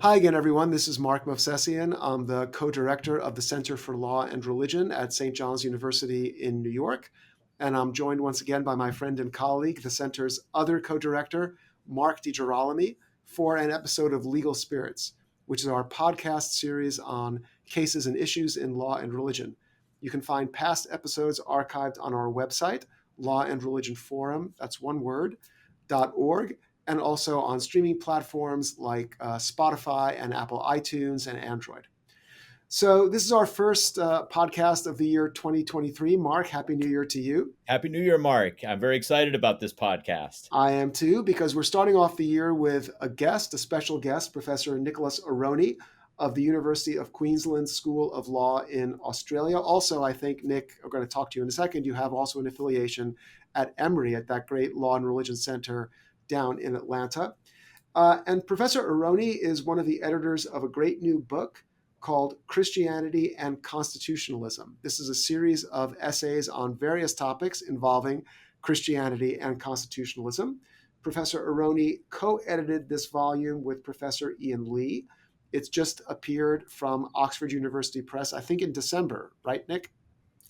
Hi again, everyone. This is Marc Movsesian. I'm the co-director of the Center for Law and Religion at St. John's University in New York. And I'm joined once again by my friend and colleague, the center's other co-director, Marc DiGirolamo, for an episode of Legal Spirits, which is our podcast series on cases and issues in law and religion. You can find past episodes archived on our website, Law and Religion Forum, that's one word, .org, and also on streaming platforms like Spotify and Apple iTunes and Android. So this is our first podcast of the year 2023. Marc, Happy New Year to you. Happy New Year, Marc. I'm very excited about this podcast. I am too, because we're starting off the year with a special guest, Professor Nicholas Aroney of the University of Queensland School of Law in Australia. Also, I think, Nick, I'm going to talk to you in a second, you have also an affiliation at Emory, at that great Law and Religion Center down in Atlanta. And Professor Aroney is one of the editors of a great new book called Christianity and Constitutionalism. This is a series of essays on various topics involving Christianity and constitutionalism. Professor Aroney co-edited this volume with Professor Ian Leigh. It's just appeared from Oxford University Press, I think in December, right, Nick?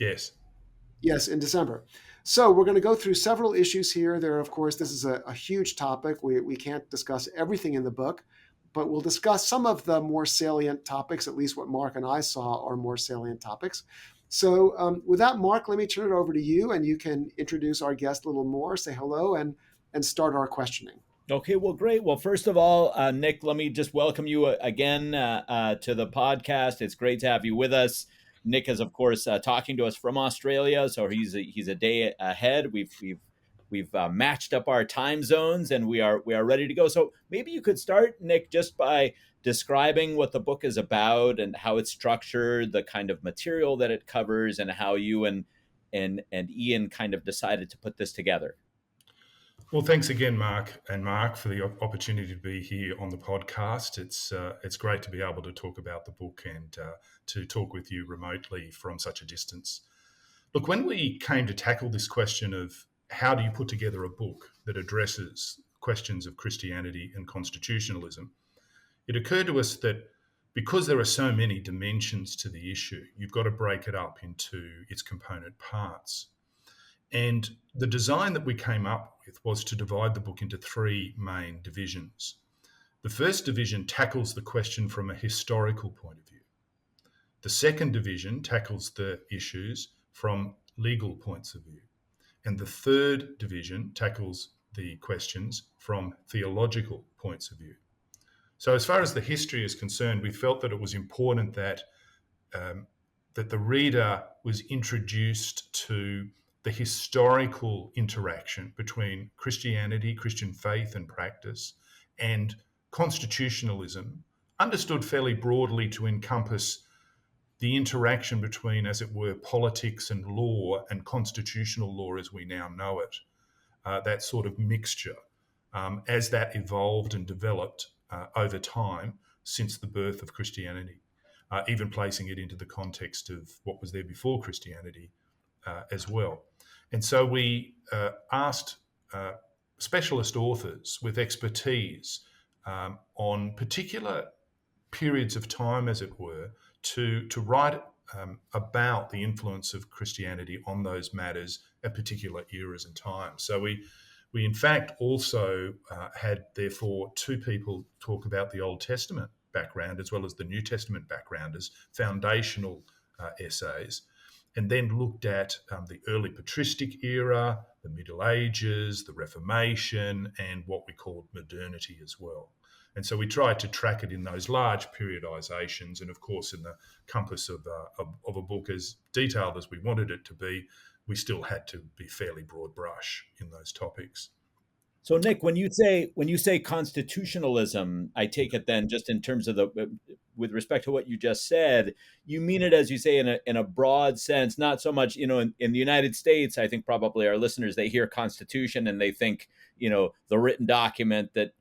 Yes. Yes, in December. So we're going to go through several issues here. Of course, this is a huge topic. We can't discuss everything in the book, but we'll discuss some of the more salient topics, at least what Marc and I saw are more salient topics. So with that, Marc, let me turn it over to you, and you can introduce our guest a little more, say hello, and start our questioning. Okay, well, great. Well, first of all, Nick, let me just welcome you again to the podcast. It's great to have you with us. Nick is, of course, talking to us from Australia, so he's a day ahead. We've matched up our time zones, and we are ready to go. So maybe you could start, Nick, just by describing what the book is about and how it's structured, the kind of material that it covers, and how you and Ian kind of decided to put this together. Well, thanks again, Marc and Mark, for the opportunity to be here on the podcast. It's great to be able to talk about the book and to talk with you remotely from such a distance. Look, when we came to tackle this question of how do you put together a book that addresses questions of Christianity and constitutionalism, it occurred to us that because there are so many dimensions to the issue, you've got to break it up into its component parts. And the design that we came up with was to divide the book into three main divisions. The first division tackles the question from a historical point of view. The second division tackles the issues from legal points of view. And the third division tackles the questions from theological points of view. So as far as the history is concerned, we felt that it was important that the reader was introduced to the historical interaction between Christianity, Christian faith and practice, and constitutionalism, understood fairly broadly to encompass the interaction between, as it were, politics and law and constitutional law as we now know it, that sort of mixture, as that evolved and developed over time since the birth of Christianity, even placing it into the context of what was there before Christianity as well. And so we asked specialist authors with expertise on particular periods of time, as it were, to write about the influence of Christianity on those matters at particular eras and times. So we in fact also had, therefore, two people talk about the Old Testament background as well as the New Testament background as foundational essays, and then looked at the early patristic era, the Middle Ages, the Reformation, and what we called modernity as well. And so we tried to track it in those large periodizations, and of course in the compass of a book as detailed as we wanted it to be, we still had to be fairly broad brush in those topics. So, Nick, when you say constitutionalism, I take it then just in terms of with respect to what you just said, you mean it, as you say, in a broad sense, not so much, in the United States. I think probably our listeners, they hear Constitution and they think, the written document that,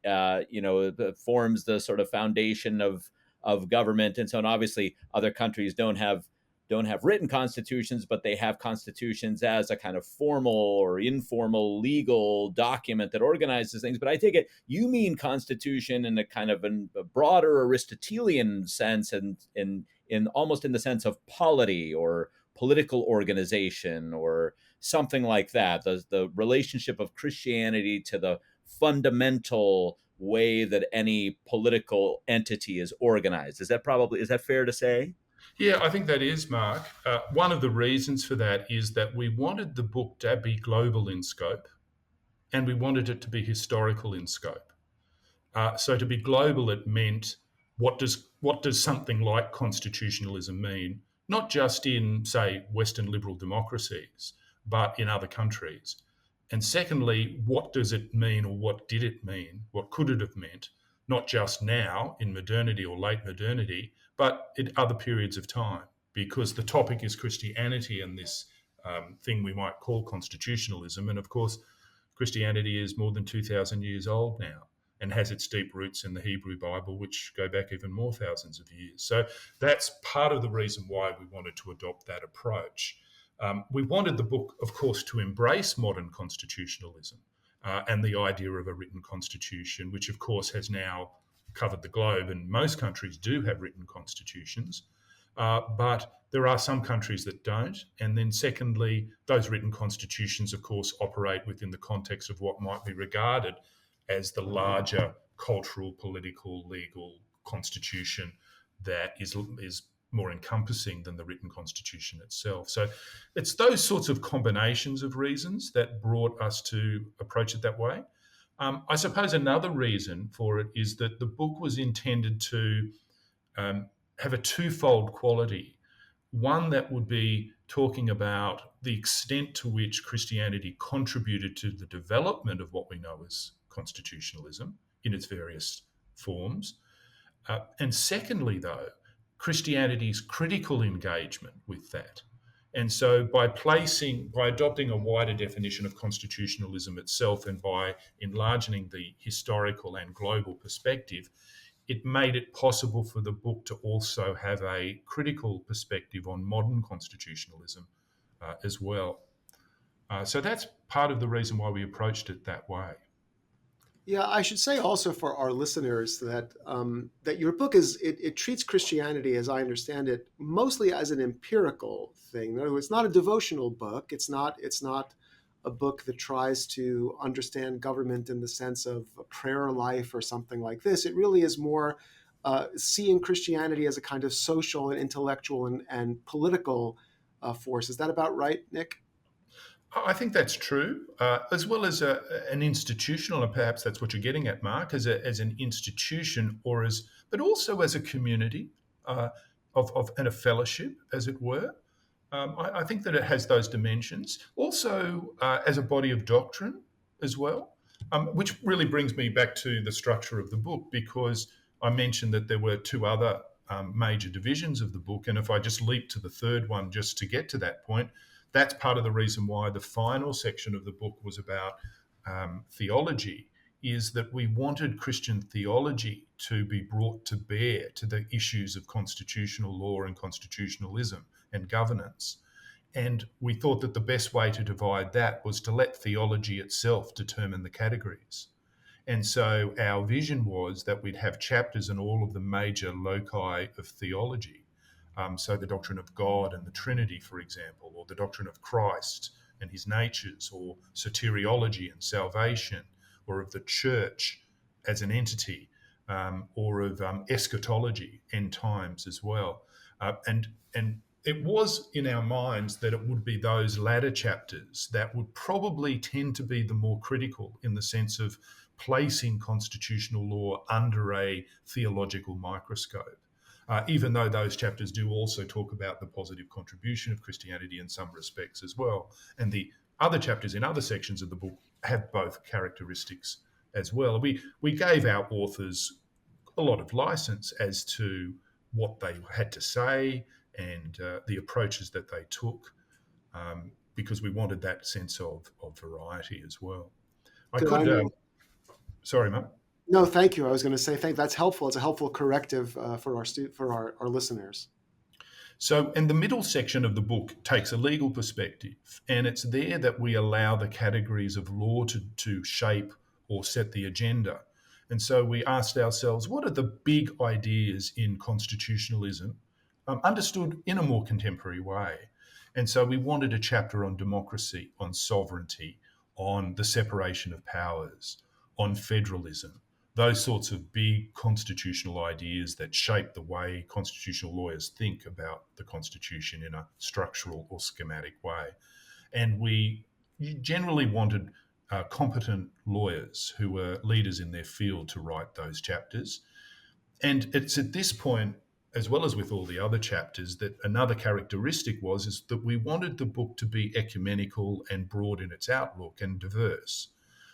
forms the sort of foundation of government. And so, and obviously other countries don't have don't have written constitutions, but they have constitutions as a kind of formal or informal legal document that organizes things. But I take it you mean constitution in a kind of a broader Aristotelian sense, and in almost in the sense of polity or political organization or something like that. The relationship of Christianity to the fundamental way that any political entity is organized. Is that fair to say? Yeah, I think that is, Mark. One of the reasons for that is that we wanted the book to be global in scope, and we wanted it to be historical in scope. So to be global, it meant what does something like constitutionalism mean? Not just in, say, Western liberal democracies, but in other countries. And secondly, what does it mean, or what did it mean? What could it have meant? Not just now in modernity or late modernity, but in other periods of time, because the topic is Christianity and this thing we might call constitutionalism. And of course, Christianity is more than 2,000 years old now and has its deep roots in the Hebrew Bible, which go back even more thousands of years. So that's part of the reason why we wanted to adopt that approach. We wanted the book, of course, to embrace modern constitutionalism and the idea of a written constitution, which, of course, has now covered the globe, and most countries do have written constitutions. But there are some countries that don't. And then secondly, those written constitutions, of course, operate within the context of what might be regarded as the larger cultural, political, legal constitution that is more encompassing than the written constitution itself. So it's those sorts of combinations of reasons that brought us to approach it that way. I suppose another reason for it is that the book was intended to have a twofold quality. One that would be talking about the extent to which Christianity contributed to the development of what we know as constitutionalism in its various forms. And secondly, though, Christianity's critical engagement with that. And so by adopting a wider definition of constitutionalism itself and by enlarging the historical and global perspective, it made it possible for the book to also have a critical perspective on modern constitutionalism as well. So that's part of the reason why we approached it that way. Yeah, I should say also for our listeners that that your book it treats Christianity, as I understand it, mostly as an empirical thing. In other words, it's not a devotional book. It's not a book that tries to understand government in the sense of a prayer life or something like this. It really is more seeing Christianity as a kind of social and intellectual and political force. Is that about right, Nick? I think that's true, as well as an institutional, and perhaps that's what you're getting at, Mark, as an institution, but also as a community and a fellowship, as it were. I think that it has those dimensions. Also, as a body of doctrine as well, which really brings me back to the structure of the book, because I mentioned that there were two other major divisions of the book, and if I just leap to the third one just to get to that point, that's part of the reason why the final section of the book was about theology, is that we wanted Christian theology to be brought to bear to the issues of constitutional law and constitutionalism and governance. And we thought that the best way to divide that was to let theology itself determine the categories. And so our vision was that we'd have chapters in all of the major loci of theology. So the doctrine of God and the Trinity, for example, or the doctrine of Christ and his natures, or soteriology and salvation, or of the church as an entity, or of eschatology, end times as well. And it was in our minds that it would be those latter chapters that would probably tend to be the more critical, in the sense of placing constitutional law under a theological microscope. Even though those chapters do also talk about the positive contribution of Christianity in some respects as well. And the other chapters in other sections of the book have both characteristics as well. We gave our authors a lot of license as to what they had to say and the approaches that they took, because we wanted that sense of variety as well. Sorry, Mark. No, thank you. I was going to say, that's helpful. It's a helpful corrective for our listeners. So, and the middle section of the book takes a legal perspective, and it's there that we allow the categories of law to shape or set the agenda. And so we asked ourselves, what are the big ideas in constitutionalism, understood in a more contemporary way? And so we wanted a chapter on democracy, on sovereignty, on the separation of powers, on federalism, those sorts of big constitutional ideas that shape the way constitutional lawyers think about the Constitution in a structural or schematic way. And we generally wanted competent lawyers who were leaders in their field to write those chapters. And it's at this point, as well as with all the other chapters, that another characteristic is that we wanted the book to be ecumenical and broad in its outlook and diverse.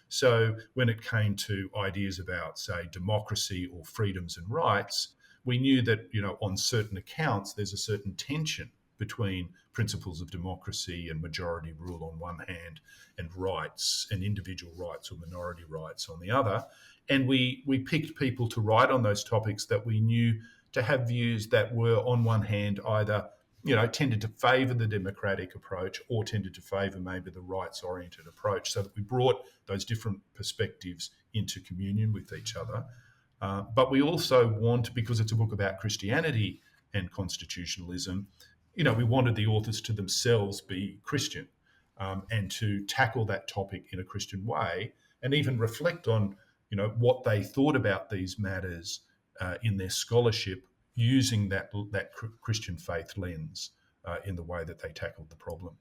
So when it came to ideas about, say, democracy or freedoms and rights, we knew that, on certain accounts, there's a certain tension between principles of democracy and majority rule on one hand, and rights and individual rights or minority rights on the other. And we picked people to write on those topics that we knew to have views that were, on one hand, either tended to favour the democratic approach or tended to favour maybe the rights-oriented approach, so that we brought those different perspectives into communion with each other. But we also want, because it's a book about Christianity and constitutionalism, we wanted the authors to themselves be Christian, and to tackle that topic in a Christian way, and even reflect on, what they thought about these matters in their scholarship, using that Christian faith lens in the way that they tackled the problem.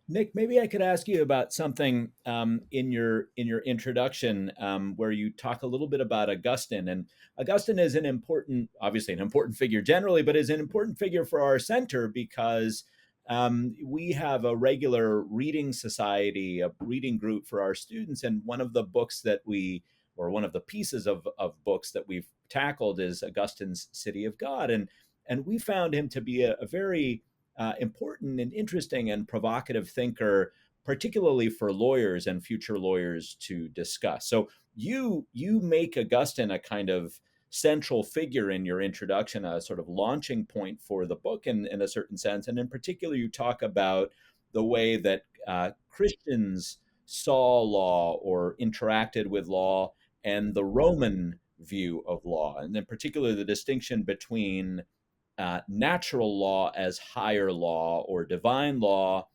Nick, maybe I could ask you about something in your introduction, where you talk a little bit about Augustine. And Augustine is obviously an important figure generally, but is an important figure for our center because we have a regular reading society, a reading group for our students. And one of the pieces of books that we've tackled is Augustine's City of God. And we found him to be a very important and interesting and provocative thinker, particularly for lawyers and future lawyers to discuss. So you make Augustine a kind of central figure in your introduction, a sort of launching point for the book in a certain sense. And in particular, you talk about the way that Christians saw law or interacted with law and the Roman view of law, and in particular the distinction between natural law as higher law or divine law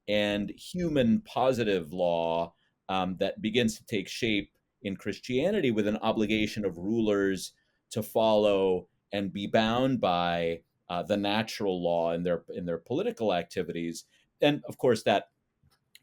and human positive law that begins to take shape in Christianity, with an obligation of rulers to follow and be bound by the natural law in their political activities. And of course, that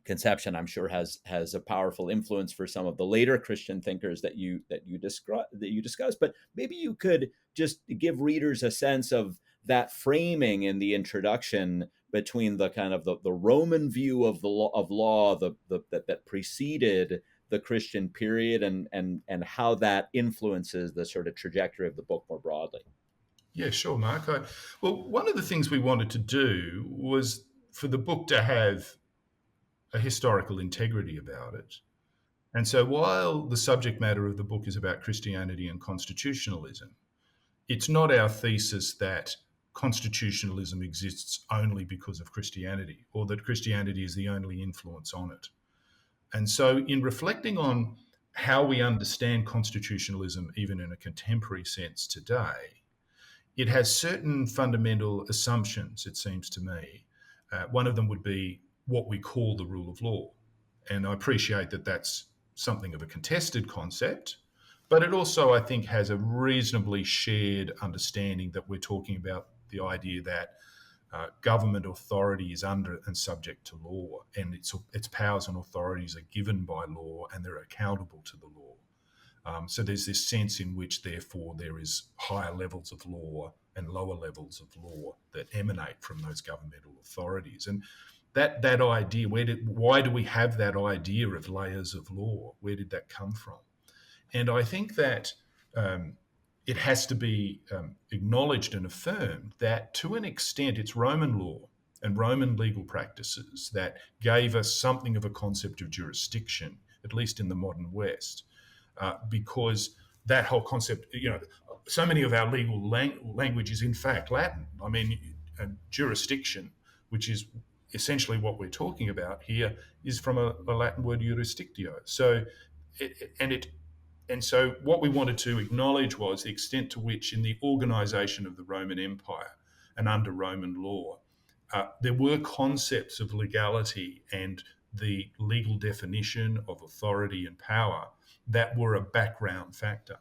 conception, I'm sure, has a powerful influence for some of the later Christian thinkers that you discuss. But maybe you could just give readers a sense of that framing in the introduction between the kind of the Roman view of the law that preceded the Christian period, and how that influences the sort of trajectory of the book more broadly. Yeah, sure, Mark. Well, one of the things we wanted to do was for the book to have a historical integrity about it. And so while the subject matter of the book is about Christianity and constitutionalism, it's not our thesis that constitutionalism exists only because of Christianity, or that Christianity is the only influence on it. And so in reflecting on how we understand constitutionalism, even in a contemporary sense today, it has certain fundamental assumptions, it seems to me. One of them would be what we call the rule of law. And I appreciate that that's something of a contested concept, but it also, I think, has a reasonably shared understanding that we're talking about the idea that government authority is under and subject to law, and its powers and authorities are given by law, and they're accountable to the law. So there's this sense in which, therefore, there is higher levels of law and lower levels of law that emanate from those governmental authorities. And that idea, why do we have that idea of layers of law? Where did that come from? And I think that it has to be acknowledged and affirmed that, to an extent, it's Roman law and Roman legal practices that gave us something of a concept of jurisdiction, at least in the modern West, because that whole concept, so many of our legal language is in fact Latin. I mean, jurisdiction, which is essentially what we're talking about here, is from a Latin word jurisdictio. So, and so what we wanted to acknowledge was the extent to which, in the organisation of the Roman Empire and under Roman law, there were concepts of legality and the legal definition of authority and power that were a background factor.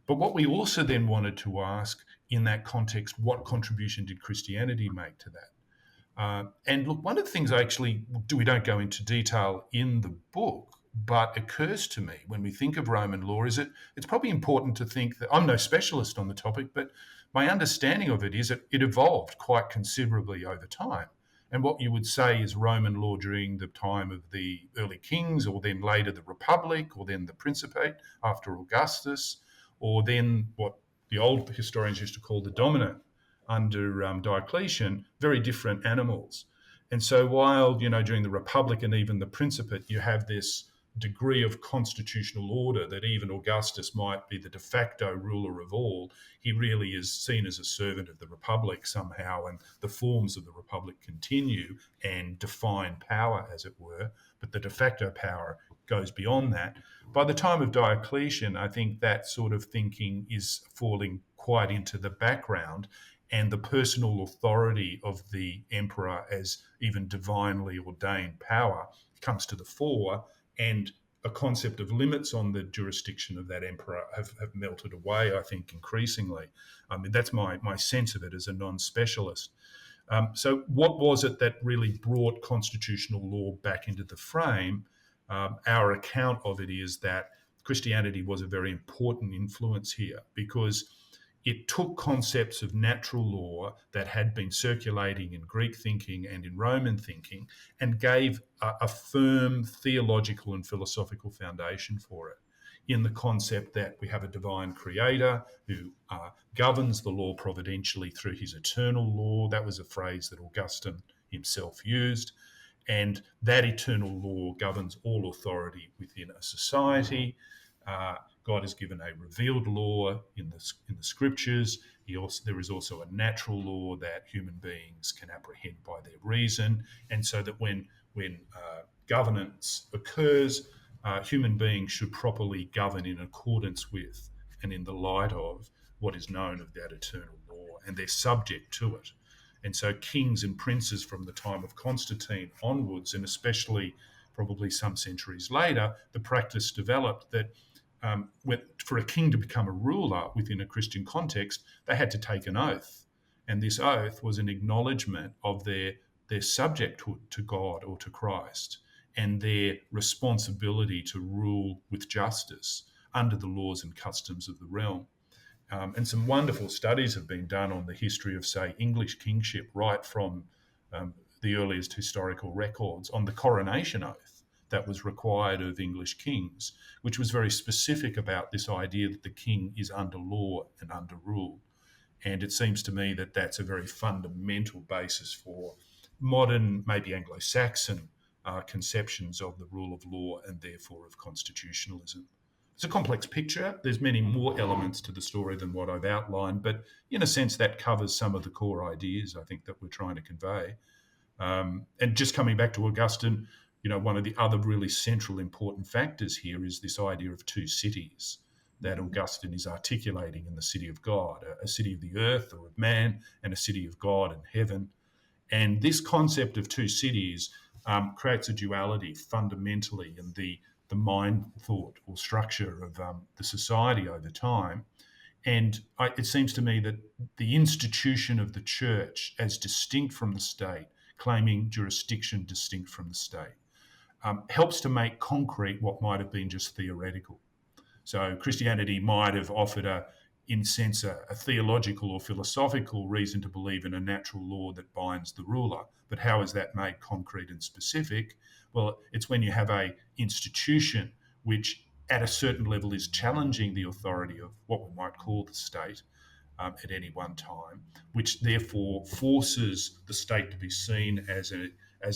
But what we also then wanted to ask in that context, what contribution did Christianity make to that? And look, one of the things we don't go into detail in the book, but occurs to me when we think of Roman law is it's probably important to think that I'm no specialist on the topic, but my understanding of it is that it evolved quite considerably over time. And what you would say is Roman law during the time of the early kings, or then later the Republic, or then the Principate after Augustus, or then what the old historians used to call the Dominate under Diocletian, very different animals. And so while, during the Republic and even the Principate, you have this degree of constitutional order that even Augustus might be the de facto ruler of all, he really is seen as a servant of the Republic somehow, and the forms of the Republic continue and define power, as it were, but the de facto power goes beyond that. By the time of Diocletian, I think that sort of thinking is falling quite into the background, and the personal authority of the emperor as even divinely ordained power comes to the fore, and a concept of limits on the jurisdiction of that emperor have melted away, I think, increasingly. I mean, that's my sense of it as a non-specialist. So what was it that really brought constitutional law back into the frame? Our account of it is that Christianity was a very important influence here, because it took concepts of natural law that had been circulating in Greek thinking and in Roman thinking and gave a firm theological and philosophical foundation for it, in the concept that we have a divine creator who governs the law providentially through his eternal law. That was a phrase that Augustine himself used. And that eternal law governs all authority within a society. God has given a revealed law in the scriptures. There is also a natural law that human beings can apprehend by their reason, and so that when governance occurs, human beings should properly govern in accordance with and in the light of what is known of that eternal law, and they're subject to it. And so kings and princes from the time of Constantine onwards, and especially probably some centuries later, the practice developed that for a king to become a ruler within a Christian context, they had to take an oath. And this oath was an acknowledgement of their subjecthood to God or to Christ, and their responsibility to rule with justice under the laws and customs of the realm. And some wonderful studies have been done on the history of, say, English kingship, right from the earliest historical records, on the coronation oath that was required of English kings, which was very specific about this idea that the king is under law and under rule. And it seems to me that that's a very fundamental basis for modern, maybe Anglo-Saxon conceptions of the rule of law and therefore of constitutionalism. It's a complex picture. There's many more elements to the story than what I've outlined, but in a sense that covers some of the core ideas I think that we're trying to convey. And just coming back to Augustine, one of the other really central important factors here is this idea of two cities that Augustine is articulating in the city of God, a city of the earth or of man, and a city of God and heaven. And this concept of two cities creates a duality fundamentally in the mind thought or structure of the society over time. And it seems to me that the institution of the church as distinct from the state, claiming jurisdiction distinct from the state, helps to make concrete what might have been just theoretical. So Christianity might have offered a theological or philosophical reason to believe in a natural law that binds the ruler. But how is that made concrete and specific? Well, it's when you have a institution which at a certain level is challenging the authority of what we might call the state at any one time, which therefore forces the state to be seen as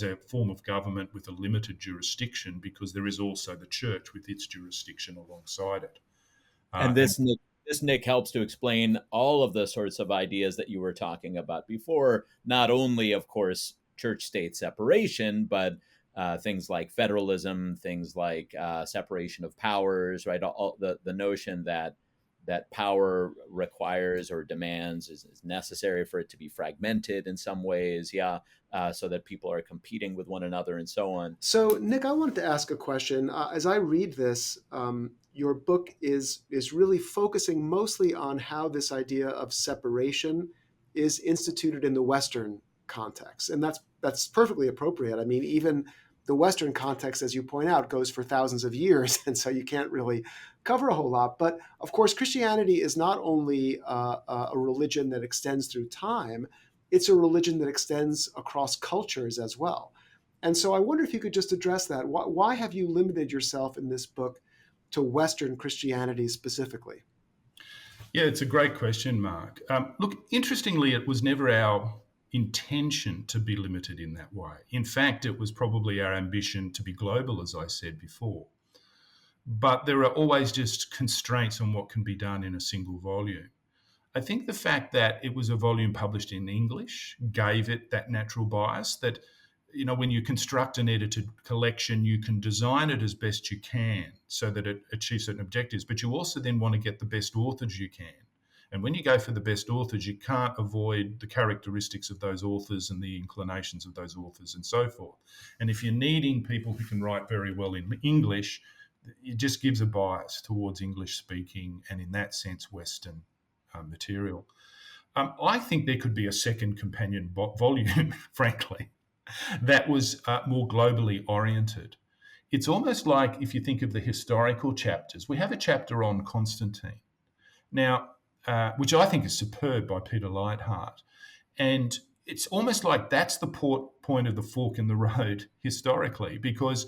a form of government with a limited jurisdiction, because there is also the church with its jurisdiction alongside it. And this this, Nick, helps to explain all of the sorts of ideas that you were talking about before, not only, of course, church-state separation, but things like federalism, things like separation of powers, right? All the notion that power requires or demands is necessary for it to be fragmented in some ways, so that people are competing with one another and so on. So, Nick, I wanted to ask a question. As I read this, your book is really focusing mostly on how this idea of separation is instituted in the Western context, and that's perfectly appropriate. I mean, even the Western context, as you point out, goes for thousands of years, and so you can't really cover a whole lot. But of course, Christianity is not only a religion that extends through time; it's a religion that extends across cultures as well. And so I wonder if you could just address that. Why have you limited yourself in this book to Western Christianity specifically? Yeah, it's a great question, Mark. Look, interestingly, it was never our intention to be limited in that way. In fact, it was probably our ambition to be global, as I said before. But there are always just constraints on what can be done in a single volume. I think the fact that it was a volume published in English gave it that natural bias that, when you construct an edited collection, you can design it as best you can so that it achieves certain objectives, but you also then want to get the best authors you can. And when you go for the best authors, you can't avoid the characteristics of those authors and the inclinations of those authors and so forth. And if you're needing people who can write very well in English, it just gives a bias towards English speaking and, in that sense, Western material. I think there could be a second companion volume, frankly, that was more globally oriented. It's almost like if you think of the historical chapters, we have a chapter on Constantine. Now, which I think is superb by Peter Leithart. And it's almost like that's the point of the fork in the road historically, because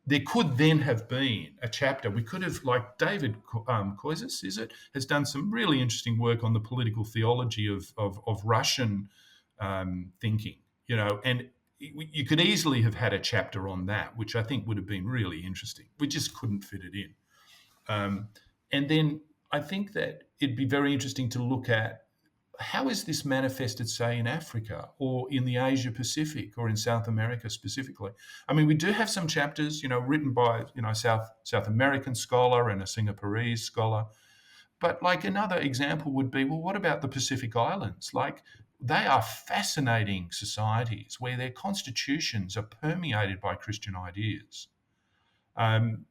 there could then have been a chapter. We could have, like David Koizis, has done some really interesting work on the political theology of Russian thinking, and you could easily have had a chapter on that, which I think would have been really interesting. We just couldn't fit it in. And then I think that it'd be very interesting to look at how is this manifested, say, in Africa or in the Asia Pacific or in South America specifically. I mean, we do have some chapters, written by, South American scholar and a Singaporese scholar. But like another example would be, well, what about the Pacific Islands? Like, they are fascinating societies where their constitutions are permeated by Christian ideas.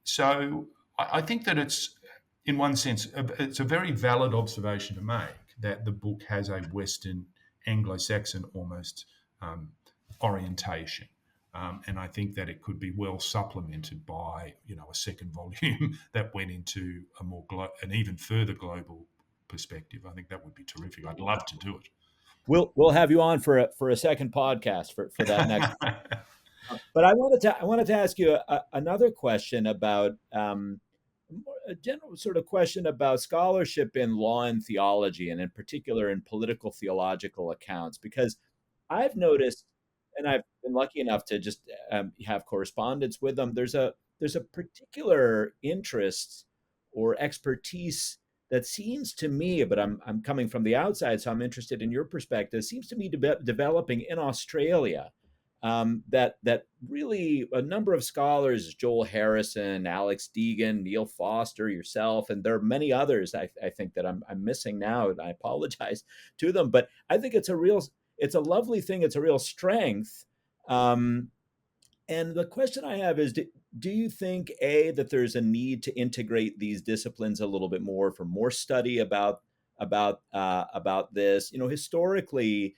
So I think that it's, in one sense, it's a very valid observation to make that the book has a Western Anglo-Saxon almost orientation. And I think that it could be well supplemented by, a second volume that went into an even further global perspective. I think that would be terrific. I'd love to do it. We'll have you on for a second podcast for that next. But I wanted to ask you another question about a general sort of question about scholarship in law and theology, and in particular in political theological accounts, because I've noticed, and I've been lucky enough to just have correspondence with them. There's a particular interest or expertise that seems to me, but I'm coming from the outside, so I'm interested in your perspective, seems to me to be developing in Australia. That really a number of scholars, Joel Harrison, Alex Deegan, Neil Foster, yourself, and there are many others I think that I'm missing now, and I apologize to them. But I think it's a lovely thing. It's a real strength. And the question I have is, do you think, A, that there's a need to integrate these disciplines a little bit more for more study about this? Historically,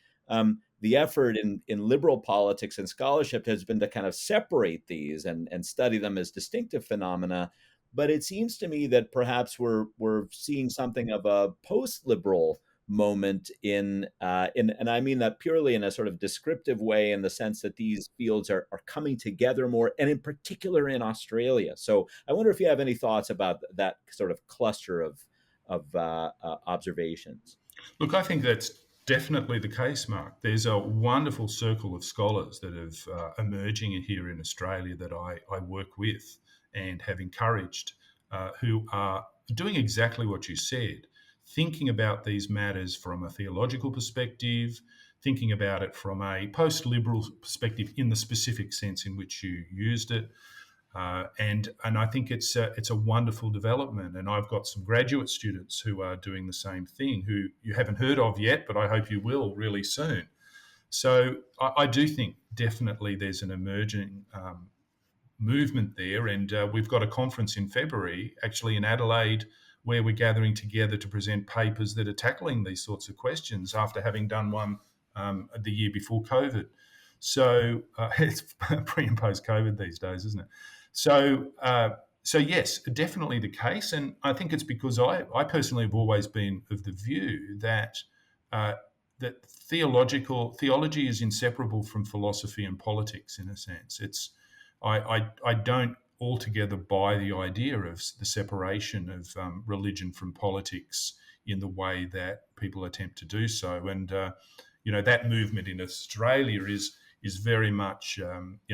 the effort in liberal politics and scholarship has been to kind of separate these and study them as distinctive phenomena. But it seems to me that perhaps we're seeing something of a post-liberal moment and I mean that purely in a sort of descriptive way, in the sense that these fields are coming together more, and in particular in Australia. So I wonder if you have any thoughts about that sort of cluster of observations. Look, I think that's definitely the case, Mark. There's a wonderful circle of scholars that have emerging here in Australia that I work with and have encouraged, who are doing exactly what you said, thinking about these matters from a theological perspective, thinking about it from a post-liberal perspective in the specific sense in which you used it. And I think it's a wonderful development. And I've got some graduate students who are doing the same thing, who you haven't heard of yet, but I hope you will really soon. So I do think definitely there's an emerging movement there. And we've got a conference in February, actually in Adelaide, where we're gathering together to present papers that are tackling these sorts of questions after having done one the year before COVID. So it's pre and post COVID these days, isn't it? So yes, definitely the case. And I think it's because I personally have always been of the view that that theology is inseparable from philosophy and politics in a sense. I don't altogether buy the idea of the separation of religion from politics in the way that people attempt to do so. And that movement in Australia is very much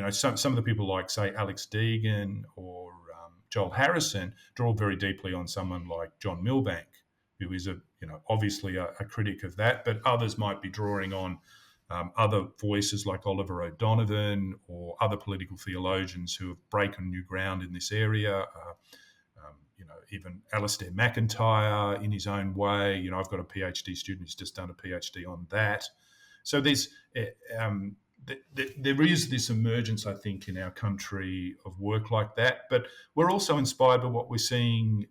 some of the people like, say, Alex Deegan or Joel Harrison draw very deeply on someone like John Milbank, who is obviously a critic of that, but others might be drawing on other voices like Oliver O'Donovan or other political theologians who have broken new ground in this area. Even Alistair McIntyre in his own way. I've got a PhD student who's just done a PhD on that. So there is this emergence, I think, in our country of work like that. But we're also inspired by what we're seeing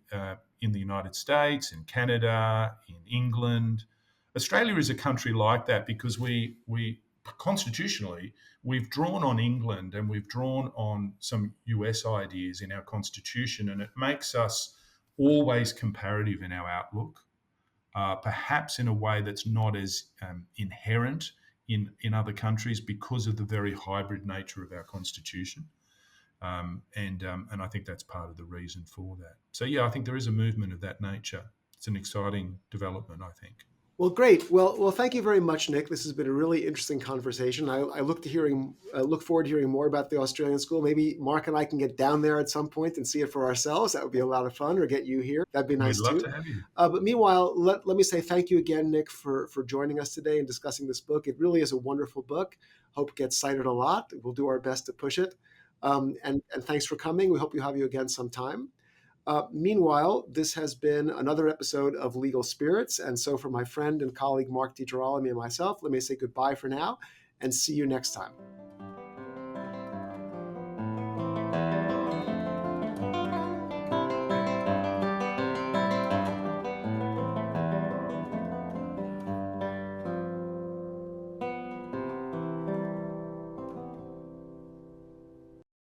in the United States, in Canada, in England. Australia is a country like that because we constitutionally, we've drawn on England and we've drawn on some US ideas in our constitution, and it makes us always comparative in our outlook, perhaps in a way that's not as inherent in other countries because of the very hybrid nature of our constitution. And I think that's part of the reason for that. So, yeah, I think there is a movement of that nature. It's an exciting development, I think. Well, great. Well, thank you very much, Nick. This has been a really interesting conversation. I look forward to hearing more about the Australian school. Maybe Mark and I can get down there at some point and see it for ourselves. That would be a lot of fun, or get you here. That'd be nice too. We'd love to have you. But meanwhile, let me say thank you again, Nick, for joining us today and discussing this book. It really is a wonderful book. Hope it gets cited a lot. We'll do our best to push it. And thanks for coming. We hope you have you again sometime. Meanwhile, this has been another episode of Legal Spirits. And so for my friend and colleague, Marc and myself, let me say goodbye for now and see you next time.